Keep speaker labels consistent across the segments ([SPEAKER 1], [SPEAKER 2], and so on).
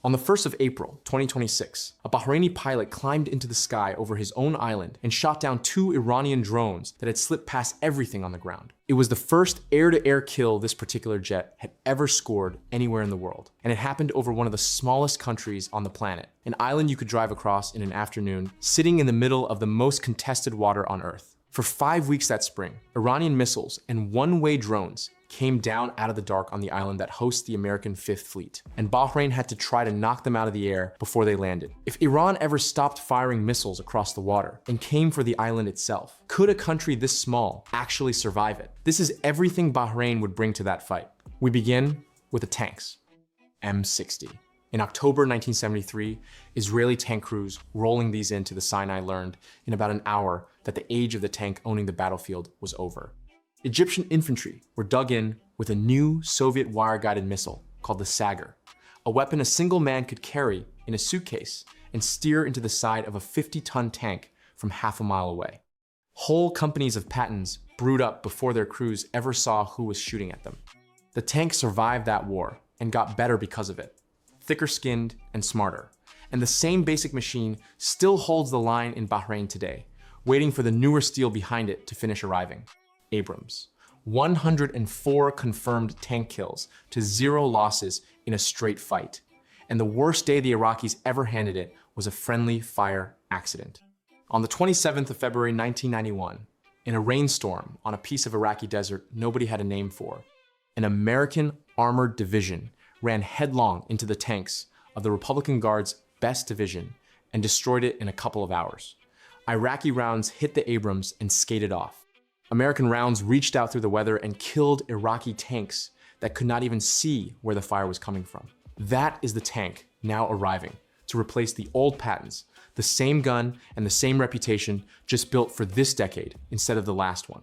[SPEAKER 1] On the 1st of April, 2026, a Bahraini pilot climbed into the sky over his own island and shot down 2 Iranian drones that had slipped past everything on the ground. It was the first air-to-air kill this particular jet had ever scored anywhere in the world, and it happened over one of the smallest countries on the planet, an island you could drive across in an afternoon, sitting in the middle of the most contested water on Earth. For 5 weeks that spring, Iranian missiles and one-way drones came down out of the dark on the island that hosts the American 5th Fleet, and Bahrain had to try to knock them out of the air before they landed. If Iran ever stopped firing missiles across the water and came for the island itself, could a country this small actually survive it? This is everything Bahrain would bring to that fight. We begin with the tanks. M60. In October 1973, Israeli tank crews rolling these into the Sinai learned in about an hour that the age of the tank owning the battlefield was over. Egyptian infantry were dug in with a new Soviet wire-guided missile called the Sagar, a weapon a single man could carry in a suitcase and steer into the side of a 50-ton tank from half a mile away. Whole companies of Pattons brewed up before their crews ever saw who was shooting at them. The tank survived that war and got better because of it, thicker-skinned and smarter. And the same basic machine still holds the line in Bahrain today, waiting for the newer steel behind it to finish arriving. Abrams. 104 confirmed tank kills to 0 losses in a straight fight. And the worst day the Iraqis ever handed it was a friendly fire accident. On the 27th of February 1991, in a rainstorm on a piece of Iraqi desert nobody had a name for, an American armored division ran headlong into the tanks of the Republican Guard's best division and destroyed it in a couple of hours. Iraqi rounds hit the Abrams and skated off. American rounds reached out through the weather and killed Iraqi tanks that could not even see where the fire was coming from. That is the tank now arriving to replace the old Pattons, the same gun and the same reputation, just built for this decade instead of the last one.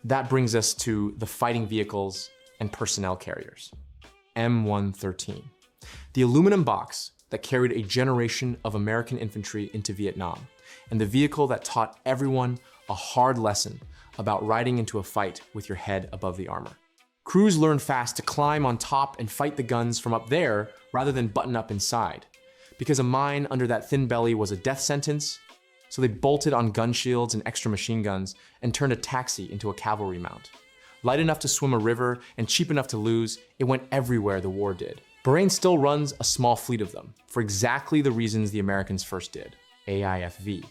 [SPEAKER 1] That brings us to the fighting vehicles and personnel carriers. M113. The aluminum box that carried a generation of American infantry into Vietnam, and the vehicle that taught everyone a hard lesson about riding into a fight with your head above the armor. Crews learned fast to climb on top and fight the guns from up there rather than button up inside. Because a mine under that thin belly was a death sentence, so they bolted on gun shields and extra machine guns and turned a taxi into a cavalry mount. Light enough to swim a river and cheap enough to lose, it went everywhere the war did. Bahrain still runs a small fleet of them, for exactly the reasons the Americans first did, AIFV.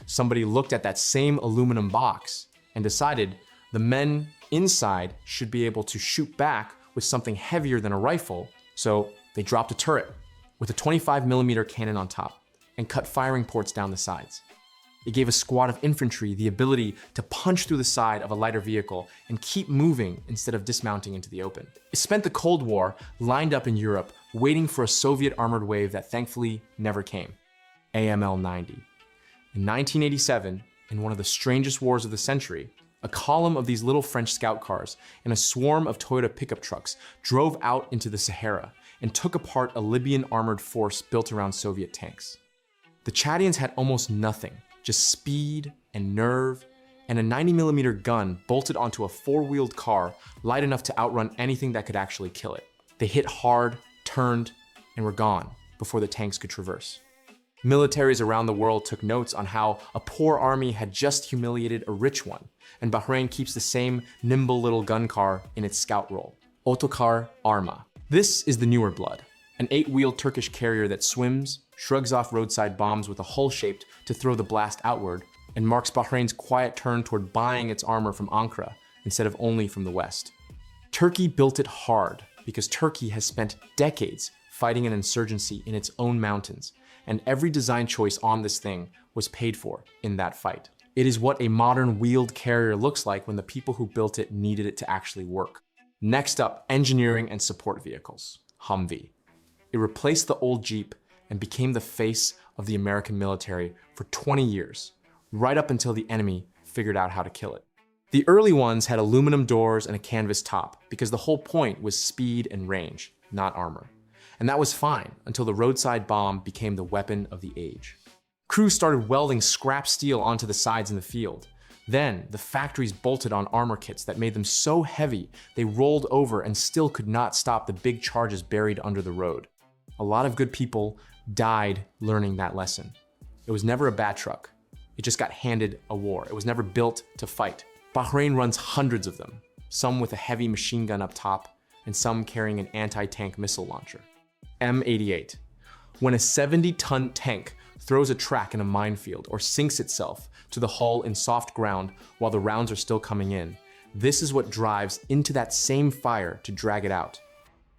[SPEAKER 1] Somebody looked at that same aluminum box and decided the men inside should be able to shoot back with something heavier than a rifle, so they dropped a turret with a 25mm cannon on top and cut firing ports down the sides. It gave a squad of infantry the ability to punch through the side of a lighter vehicle and keep moving instead of dismounting into the open. It spent the Cold War lined up in Europe waiting for a Soviet armored wave that thankfully never came, AML-90. In 1987, in one of the strangest wars of the century, a column of these little French scout cars and a swarm of Toyota pickup trucks drove out into the Sahara and took apart a Libyan armored force built around Soviet tanks. The Chadians had almost nothing, just speed and nerve, and a 90mm gun bolted onto a 4-wheeled car light enough to outrun anything that could actually kill it. They hit hard, turned, and were gone before the tanks could traverse. Militaries around the world took notes on how a poor army had just humiliated a rich one, and Bahrain keeps the same nimble little gun car in its scout role, Otokar Arma. This is the newer blood, an 8-wheeled Turkish carrier that swims, shrugs off roadside bombs with a hull shaped to throw the blast outward, and marks Bahrain's quiet turn toward buying its armor from Ankara instead of only from the West. Turkey built it hard because Turkey has spent decades fighting an insurgency in its own mountains, and every design choice on this thing was paid for in that fight. It is what a modern wheeled carrier looks like when the people who built it needed it to actually work. Next up, engineering and support vehicles, Humvee. It replaced the old Jeep and became the face of the American military for 20 years, right up until the enemy figured out how to kill it. The early ones had aluminum doors and a canvas top because the whole point was speed and range, not armor. And that was fine until the roadside bomb became the weapon of the age. Crews started welding scrap steel onto the sides in the field. Then, the factories bolted on armor kits that made them so heavy they rolled over and still could not stop the big charges buried under the road. A lot of good people died learning that lesson. It was never a bad truck. It just got handed a war. It was never built to fight. Bahrain runs hundreds of them, some with a heavy machine gun up top, and some carrying an anti-tank missile launcher. M88. When a 70-ton tank throws a track in a minefield or sinks itself to the hull in soft ground while the rounds are still coming in, this is what drives into that same fire to drag it out.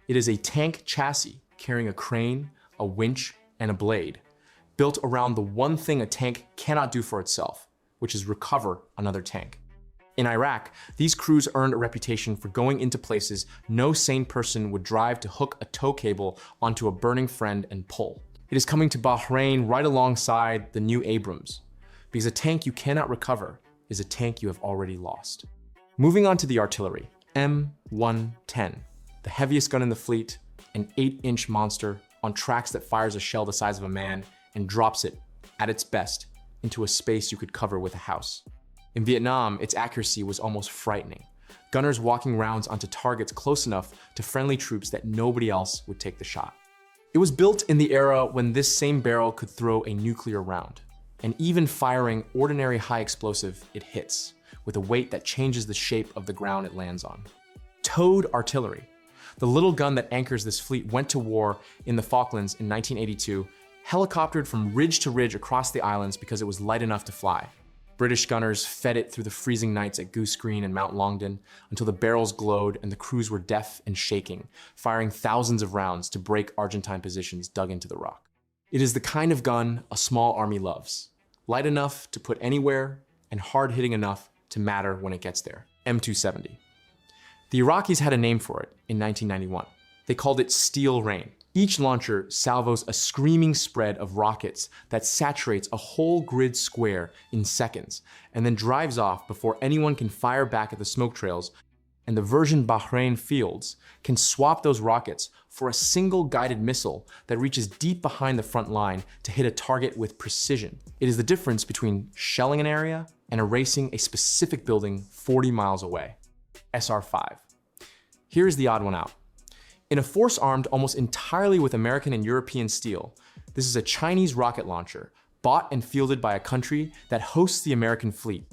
[SPEAKER 1] It is a tank chassis carrying a crane, a winch, and a blade, built around the one thing a tank cannot do for itself, which is recover another tank. In Iraq, these crews earned a reputation for going into places no sane person would drive to hook a tow cable onto a burning friend and pull. It is coming to Bahrain right alongside the new Abrams, because a tank you cannot recover is a tank you have already lost. Moving on to the artillery, M110, the heaviest gun in the fleet, an 8-inch monster on tracks that fires a shell the size of a man and drops it, at its best, into a space you could cover with a house. In Vietnam, its accuracy was almost frightening. Gunners walking rounds onto targets close enough to friendly troops that nobody else would take the shot. It was built in the era when this same barrel could throw a nuclear round, and even firing ordinary high explosive, it hits, with a weight that changes the shape of the ground it lands on. Towed artillery. The little gun that anchors this fleet went to war in the Falklands in 1982, helicoptered from ridge to ridge across the islands because it was light enough to fly. British gunners fed it through the freezing nights at Goose Green and Mount Longdon until the barrels glowed and the crews were deaf and shaking, firing thousands of rounds to break Argentine positions dug into the rock. It is the kind of gun a small army loves. Light enough to put anywhere and hard-hitting enough to matter when it gets there. M270. The Iraqis had a name for it in 1991. They called it Steel Rain. Each launcher salvos a screaming spread of rockets that saturates a whole grid square in seconds and then drives off before anyone can fire back at the smoke trails, and the version Bahrain fields can swap those rockets for a single guided missile that reaches deep behind the front line to hit a target with precision. It is the difference between shelling an area and erasing a specific building 40 miles away. SR-5. Here's the odd one out. In a force armed almost entirely with American and European steel, this is a Chinese rocket launcher, bought and fielded by a country that hosts the American fleet.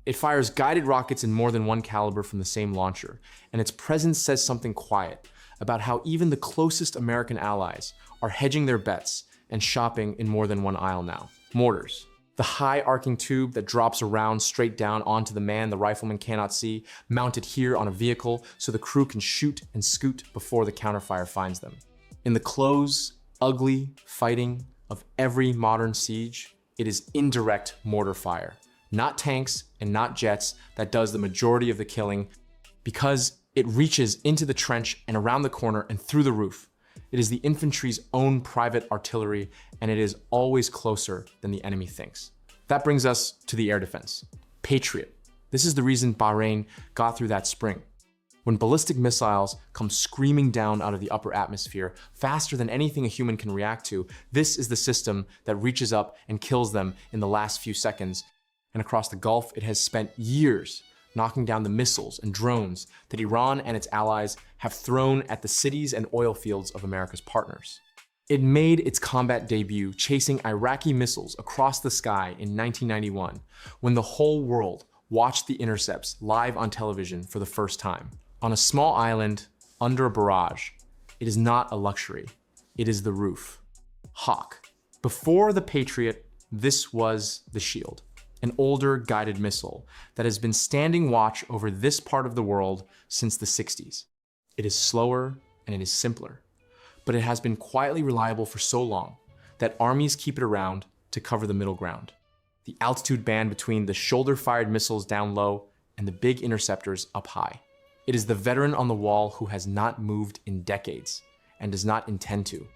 [SPEAKER 1] It fires guided rockets in more than one caliber from the same launcher, and its presence says something quiet about how even the closest American allies are hedging their bets and shopping in more than one aisle now. Mortars. The high arcing tube that drops a round straight down onto the man the rifleman cannot see, mounted here on a vehicle so the crew can shoot and scoot before the counterfire finds them. In the close, ugly fighting of every modern siege, it is indirect mortar fire, not tanks and not jets, that does the majority of the killing, because it reaches into the trench and around the corner and through the roof. It is the infantry's own private artillery, and it is always closer than the enemy thinks. That brings us to the air defense. Patriot. This is the reason Bahrain got through that spring. When ballistic missiles come screaming down out of the upper atmosphere faster than anything a human can react to, this is the system that reaches up and kills them in the last few seconds. And across the Gulf, it has spent years knocking down the missiles and drones that Iran and its allies have thrown at the cities and oil fields of America's partners. It made its combat debut chasing Iraqi missiles across the sky in 1991, when the whole world watched the intercepts live on television for the first time. On a small island under a barrage, it is not a luxury, it is the roof. Hawk. Before the Patriot, this was the Shield, an older guided missile that has been standing watch over this part of the world since the 60s. It is slower and it is simpler, but it has been quietly reliable for so long that armies keep it around to cover the middle ground. The altitude band between the shoulder-fired missiles down low and the big interceptors up high. It is the veteran on the wall who has not moved in decades and does not intend to.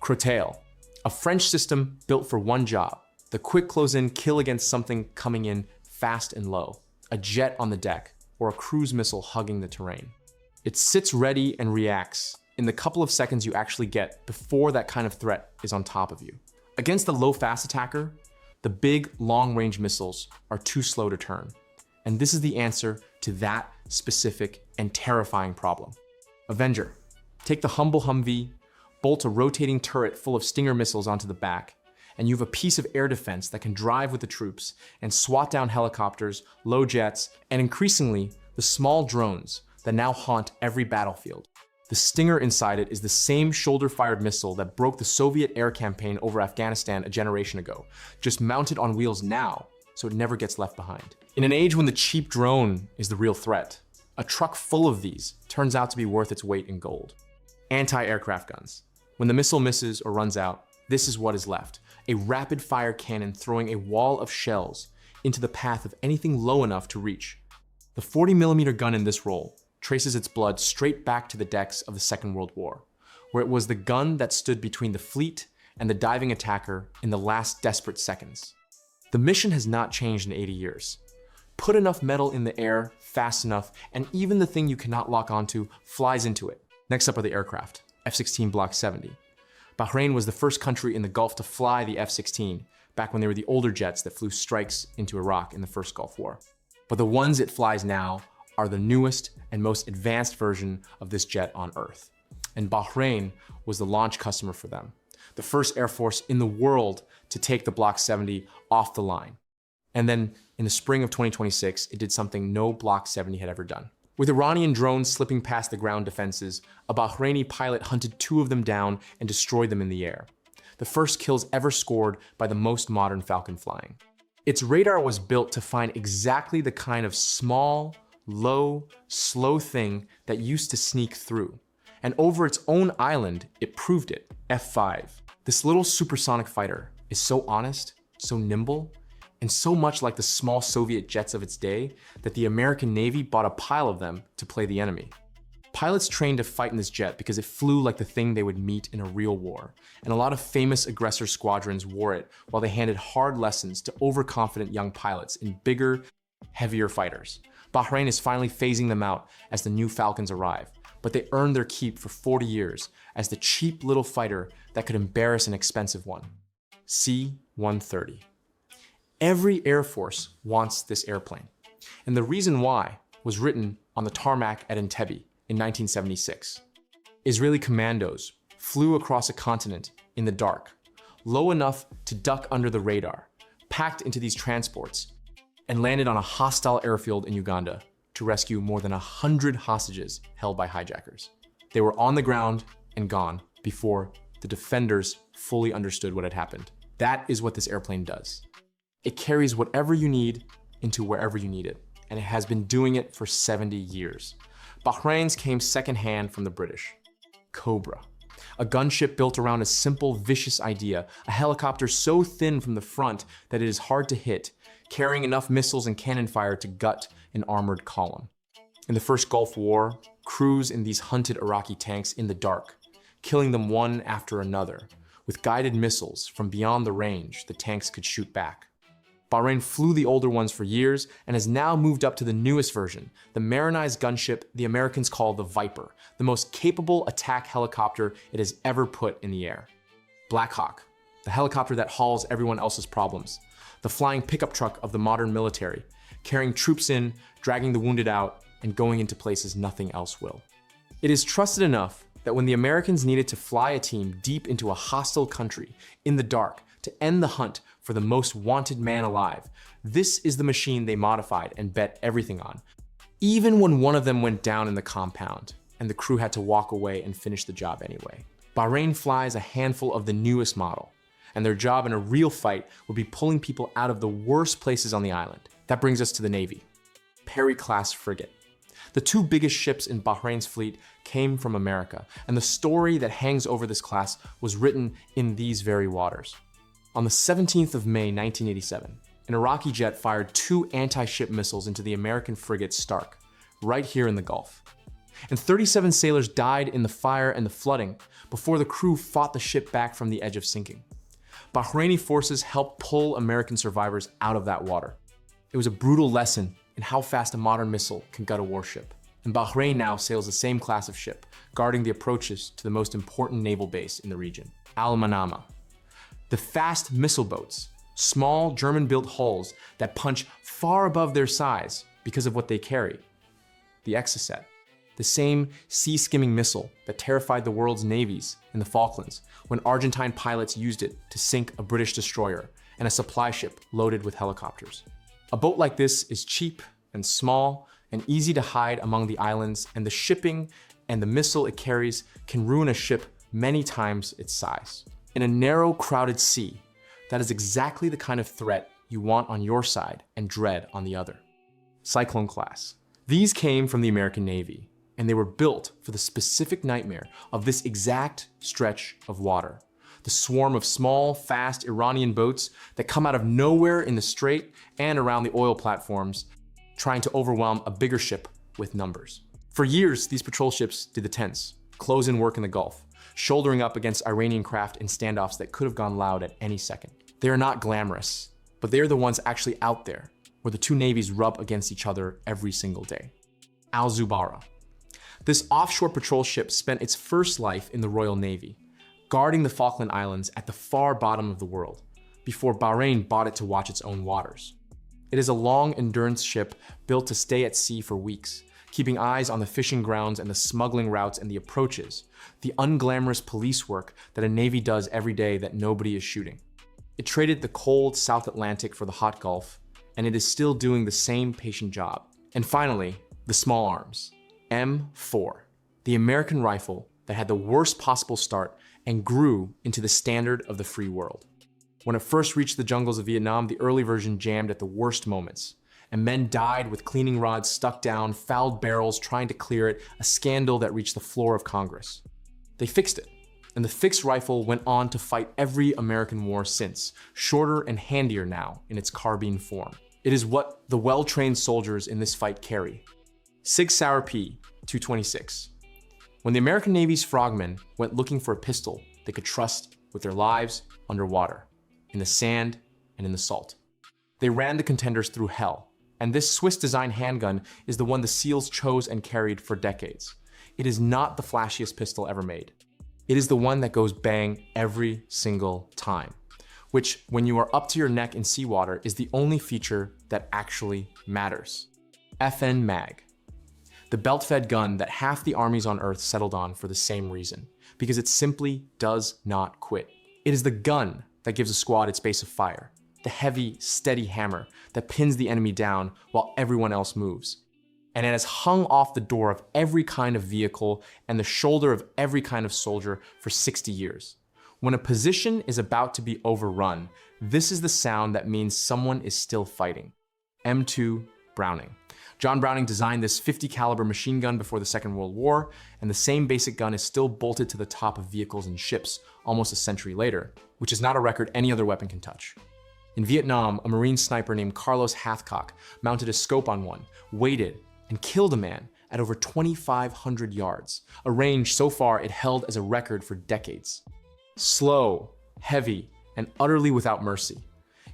[SPEAKER 1] Crotale, a French system built for one job: the quick close-in kill against something coming in fast and low, a jet on the deck, or a cruise missile hugging the terrain. It sits ready and reacts in the couple of seconds you actually get before that kind of threat is on top of you. Against the low-fast attacker, the big, long-range missiles are too slow to turn. And this is the answer to that specific and terrifying problem. Avenger. Take the humble Humvee bolt a rotating turret full of Stinger missiles onto the back, and you have a piece of air defense that can drive with the troops and swat down helicopters, low jets, and increasingly, the small drones that now haunt every battlefield. The Stinger inside it is the same shoulder-fired missile that broke the Soviet air campaign over Afghanistan a generation ago, just mounted on wheels now, so it never gets left behind. In an age when the cheap drone is the real threat, a truck full of these turns out to be worth its weight in gold. Anti-aircraft guns. When the missile misses or runs out, this is what is left. A rapid-fire cannon throwing a wall of shells into the path of anything low enough to reach. The 40mm gun in this role traces its blood straight back to the decks of the Second World War, where it was the gun that stood between the fleet and the diving attacker in the last desperate seconds. The mission has not changed in 80 years. Put enough metal in the air fast enough, and even the thing you cannot lock onto flies into it. Next up are the aircraft, F-16 Block 70. Bahrain was the first country in the Gulf to fly the F-16, back when they were the older jets that flew strikes into Iraq in the first Gulf War. But the ones it flies now are the newest and most advanced version of this jet on Earth. And Bahrain was the launch customer for them, the first air force in the world to take the Block 70 off the line. And then in the spring of 2026, it did something no Block 70 had ever done. With Iranian drones slipping past the ground defenses, a Bahraini pilot hunted 2 of them down and destroyed them in the air. The first kills ever scored by the most modern Falcon flying. Its radar was built to find exactly the kind of small, low, slow thing that used to sneak through. And over its own island, it proved it, F5. This little supersonic fighter is so honest, so nimble, and so much like the small Soviet jets of its day that the American Navy bought a pile of them to play the enemy. Pilots trained to fight in this jet because it flew like the thing they would meet in a real war, and a lot of famous aggressor squadrons wore it while they handed hard lessons to overconfident young pilots in bigger, heavier fighters. Bahrain is finally phasing them out as the new Falcons arrive, but they earned their keep for 40 years as the cheap little fighter that could embarrass an expensive one. C-130. Every Air Force wants this airplane, and the reason why was written on the tarmac at Entebbe in 1976. Israeli commandos flew across a continent in the dark, low enough to duck under the radar, packed into these transports, and landed on a hostile airfield in Uganda to rescue more than 100 hostages held by hijackers. They were on the ground and gone before the defenders fully understood what had happened. That is what this airplane does. It carries whatever you need into wherever you need it, and it has been doing it for 70 years. Bahrain's came secondhand from the British. Cobra, a gunship built around a simple, vicious idea, a helicopter so thin from the front that it is hard to hit, carrying enough missiles and cannon fire to gut an armored column. In the first Gulf War, crews in these hunted Iraqi tanks in the dark, killing them one after another, with guided missiles from beyond the range the tanks could shoot back. Bahrain flew the older ones for years and has now moved up to the newest version, the Marinized gunship the Americans call the Viper, the most capable attack helicopter it has ever put in the air. Black Hawk, the helicopter that hauls everyone else's problems, the flying pickup truck of the modern military, carrying troops in, dragging the wounded out, and going into places nothing else will. It is trusted enough that when the Americans needed to fly a team deep into a hostile country, in the dark, to end the hunt for the most wanted man alive, this is the machine they modified and bet everything on, even when one of them went down in the compound and the crew had to walk away and finish the job anyway. Bahrain flies a handful of the newest model, and their job in a real fight would be pulling people out of the worst places on the island. That brings us to the Navy. Perry-class frigate. The 2 biggest ships in Bahrain's fleet came from America, and the story that hangs over this class was written in these very waters. On the 17th of May, 1987, an Iraqi jet fired 2 anti-ship missiles into the American frigate Stark, right here in the Gulf. And 37 sailors died in the fire and the flooding before the crew fought the ship back from the edge of sinking. Bahraini forces helped pull American survivors out of that water. It was a brutal lesson in how fast a modern missile can gut a warship. And Bahrain now sails the same class of ship, guarding the approaches to the most important naval base in the region, Al-Manama. The fast missile boats, small German-built hulls that punch far above their size because of what they carry, the Exocet. The same sea-skimming missile that terrified the world's navies in the Falklands when Argentine pilots used it to sink a British destroyer and a supply ship loaded with helicopters. A boat like this is cheap and small and easy to hide among the islands, and the shipping and the missile it carries can ruin a ship many times its size. In a narrow, crowded sea, that is exactly the kind of threat you want on your side and dread on the other. Cyclone class. These came from the American Navy, and they were built for the specific nightmare of this exact stretch of water. The swarm of small, fast Iranian boats that come out of nowhere in the strait and around the oil platforms, trying to overwhelm a bigger ship with numbers. For years, these patrol ships did the tense, close-in work in the Gulf, shouldering up against Iranian craft in standoffs that could have gone loud at any second. They are not glamorous, but they are the ones actually out there, where the two navies rub against each other every single day. Al-Zubarah. This offshore patrol ship spent its first life in the Royal Navy, guarding the Falkland Islands at the far bottom of the world, before Bahrain bought it to watch its own waters. It is a long endurance ship built to stay at sea for weeks, keeping eyes on the fishing grounds and the smuggling routes and the approaches, the unglamorous police work that a Navy does every day that nobody is shooting. It traded the cold South Atlantic for the hot Gulf, and it is still doing the same patient job. And finally, the small arms. M4, the American rifle that had the worst possible start and grew into the standard of the free world. When it first reached the jungles of Vietnam, the early version jammed at the worst moments, and men died with cleaning rods stuck down, fouled barrels trying to clear it, a scandal that reached the floor of Congress. They fixed it, and the fixed rifle went on to fight every American war since, shorter and handier now in its carbine form. It is what the well-trained soldiers in this fight carry. Sig Sauer P 226. When the American Navy's frogmen went looking for a pistol they could trust with their lives underwater, in the sand and in the salt, they ran the contenders through hell. And this Swiss-designed handgun is the one the SEALs chose and carried for decades. It is not the flashiest pistol ever made. It is the one that goes bang every single time, which, when you are up to your neck in seawater, is the only feature that actually matters. FN Mag. The belt-fed gun that half the armies on Earth settled on for the same reason, because it simply does not quit. It is the gun that gives a squad its base of fire, the heavy, steady hammer that pins the enemy down while everyone else moves. And it has hung off the door of every kind of vehicle and the shoulder of every kind of soldier for 60 years. When a position is about to be overrun, this is the sound that means someone is still fighting. M2 Browning. John Browning designed this .50 caliber machine gun before the Second World War, and the same basic gun is still bolted to the top of vehicles and ships almost a century later, which is not a record any other weapon can touch. In Vietnam, a Marine sniper named Carlos Hathcock mounted a scope on one, waited, and killed a man at over 2,500 yards, a range so far it held as a record for decades. Slow, heavy, and utterly without mercy,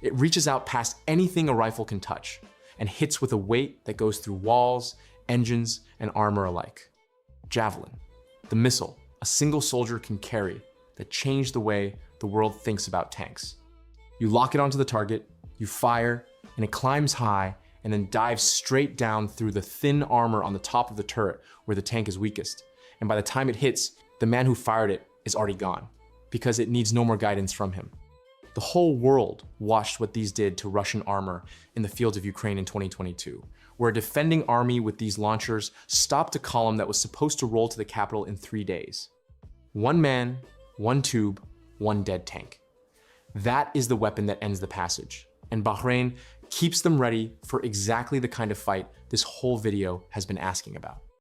[SPEAKER 1] it reaches out past anything a rifle can touch and hits with a weight that goes through walls, engines, and armor alike. Javelin, the missile a single soldier can carry that changed the way the world thinks about tanks. You lock it onto the target, you fire, and it climbs high and then dives straight down through the thin armor on the top of the turret where the tank is weakest. And by the time it hits, the man who fired it is already gone, because it needs no more guidance from him. The whole world watched what these did to Russian armor in the fields of Ukraine in 2022, where a defending army with these launchers stopped a column that was supposed to roll to the capital in 3 days. One man, one tube, one dead tank. That is the weapon that ends the passage, and Bahrain keeps them ready for exactly the kind of fight this whole video has been asking about.